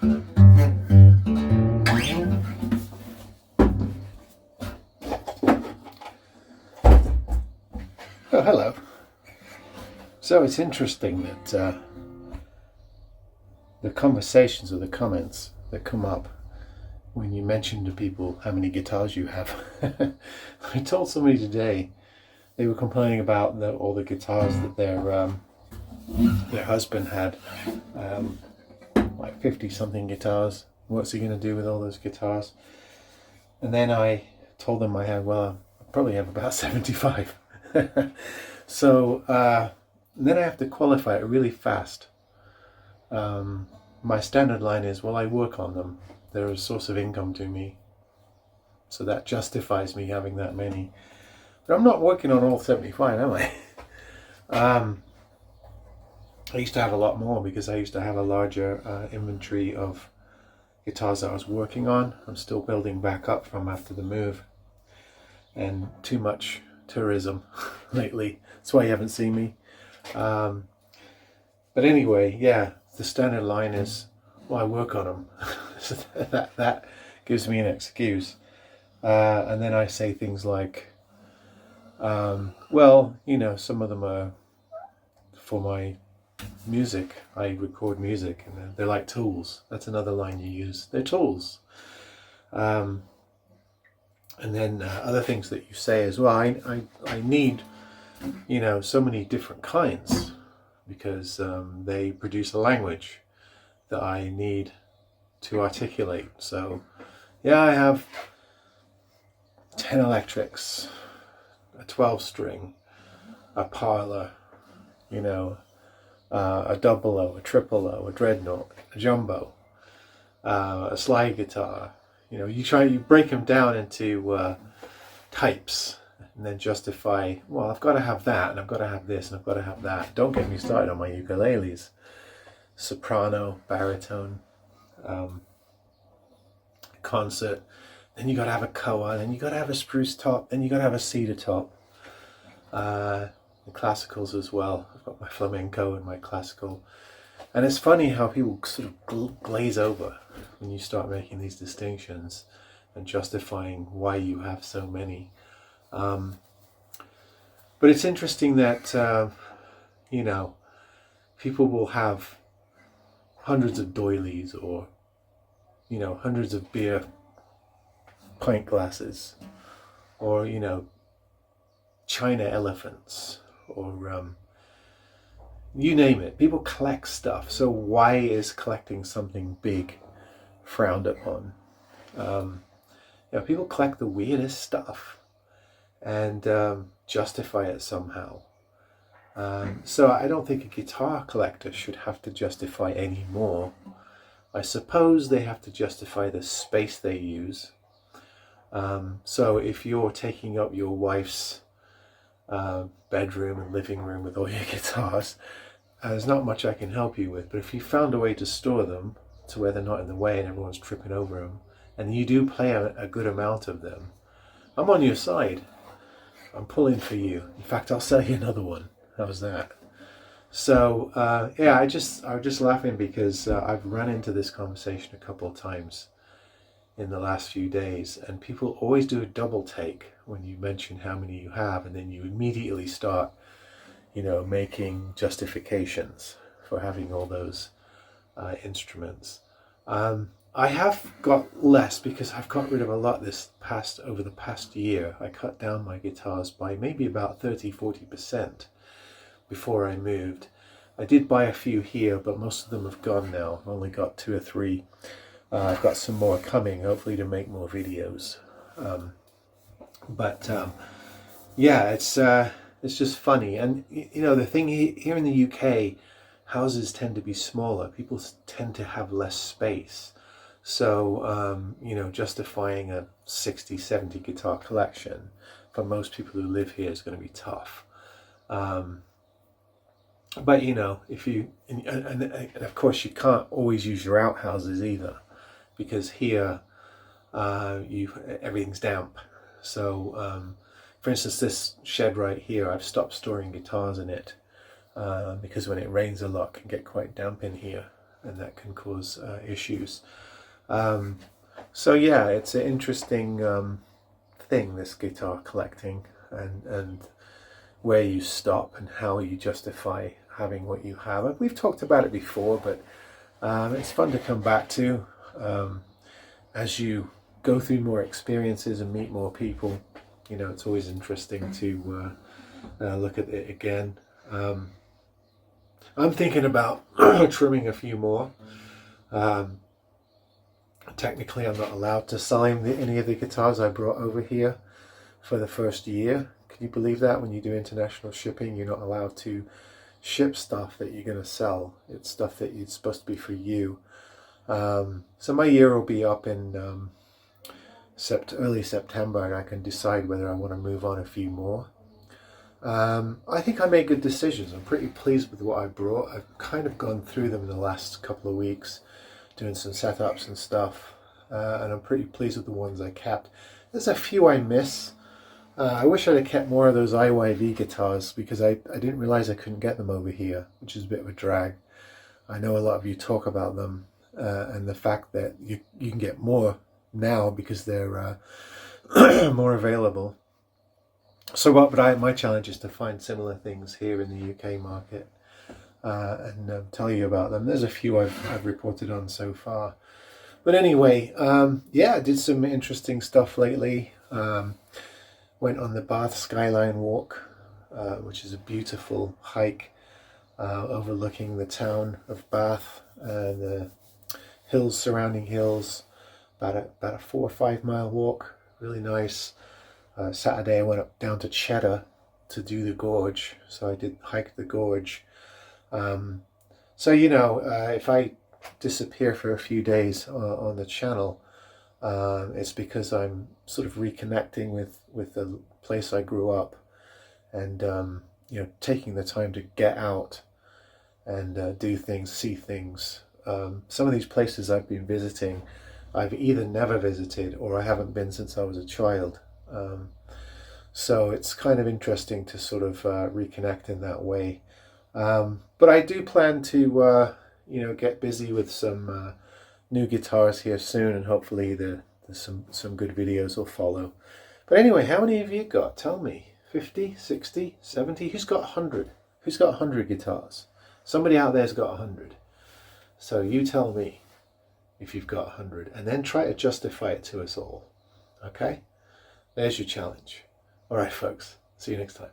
Oh, hello. So it's interesting that the conversations or the comments that come up when you mention to people how many guitars you have. I told somebody today they were complaining about all the guitars that their husband had, like 50 something guitars. What's he going to do with all those guitars? And then I told them I probably have about 75. So then I have to qualify it really fast. My standard line is, well, I work on them. They're a source of income to me. So that justifies me having that many. But I'm not working on all 75, am I? I used to have a lot more because I used to have a larger inventory of guitars that I was working on. I'm still building back up from after the move. And too much tourism lately. That's why you haven't seen me. But anyway, yeah, the standard line is, well, I work on them. So that gives me an excuse. And then I say things like, well, some of them are for my music. I record music and they're like tools. That's another line you use. They're tools. And then other things that you say as well. I need, so many different kinds because they produce a language that I need to articulate. So, yeah, I have 10 electrics, a 12-string, a parlor, a double O, a triple O, a dreadnought, a jumbo, a slide guitar. You break them down into types and then justify, well, I've got to have that, and I've got to have this, and I've got to have that. Don't get me started on my ukuleles. Soprano, baritone, concert. Then you got to have a koa, then you got to have a spruce top, then you got to have a cedar top. The classicals as well. I've got my flamenco and my classical. And it's funny how people sort of glaze over when you start making these distinctions and justifying why you have so many. But it's interesting that, people will have hundreds of doilies or, hundreds of beer pint glasses or, China elephants or you name it. People collect stuff. So why is collecting something big frowned upon? People collect the weirdest stuff and justify it somehow. So I don't think a guitar collector should have to justify any more. I suppose they have to justify the space they use. So if you're taking up your wife's bedroom and living room with all your guitars, there's not much I can help you with. But if you found a way to store them to where they're not in the way and everyone's tripping over them, and you do play a good amount of them, I'm on your side. I'm pulling for you. In fact, I'll sell you another one. How's that? So I was just laughing because I've run into this conversation a couple of times in the last few days, and people always do a double take when you mention how many you have, and then you immediately start, making justifications for having all those instruments. I have got less because I've got rid of a lot over the past year. I cut down my guitars by maybe about 30-40% before I moved. I did buy a few here, but most of them have gone now. I've only got 2 or 3. I've got some more coming, hopefully to make more videos. It's just funny. And the thing here in the UK, houses tend to be smaller. People tend to have less space. So, justifying a 60, 70 guitar collection for most people who live here is going to be tough. But if you, and of course you can't always use your outhouses either, because here everything's damp. So for instance, this shed right here, I've stopped storing guitars in it because when it rains a lot, it can get quite damp in here. and that can cause issues. So yeah, it's an interesting thing, this guitar collecting, and where you stop and how you justify having what you have. We've talked about it before, but it's fun to come back to as you go through more experiences and meet more people. You know, it's always interesting to look at it again. I'm thinking about trimming a few more. Technically, I'm not allowed to sign any of the guitars I brought over here for the first year. Can you believe that? When you do international shipping, you're not allowed to ship stuff that you're going to sell. It's stuff that it's supposed to be for you. So my year will be up in early September, and I can decide whether I want to move on a few more. I think I made good decisions. I'm pretty pleased with what I brought. I've kind of gone through them in the last couple of weeks, doing some setups and stuff, and I'm pretty pleased with the ones I kept. There's a few I miss. I wish I'd have kept more of those IYV guitars, because I didn't realize I couldn't get them over here, which is a bit of a drag. I know a lot of you talk about them, and the fact that you can get more now because they're more available. So my challenge is to find similar things here in the UK market and tell you about them. There's a few I've reported on so far. But anyway, yeah, I did some interesting stuff lately. Went on the Bath Skyline Walk, which is a beautiful hike overlooking the town of Bath and the hills, surrounding hills. About a 4 or 5 mile walk, really nice. Saturday I went up down to Cheddar to do the gorge, so I did hike the gorge. So you know, if I disappear for a few days on the channel, it's because I'm sort of reconnecting with the place I grew up, and you know, taking the time to get out and do things, see things. Some of these places I've been visiting, I've either never visited or I haven't been since I was a child. So it's kind of interesting to sort of reconnect in that way. But I do plan to you know, get busy with some new guitars here soon, and hopefully there's some good videos will follow. But anyway, how many have you got? Tell me. 50, 60, 70? Who's got 100? Who's got 100 guitars? Somebody out there's got 100. So you tell me if you've got 100, and then try to justify it to us all. Okay? There's your challenge. All right, folks. See you next time.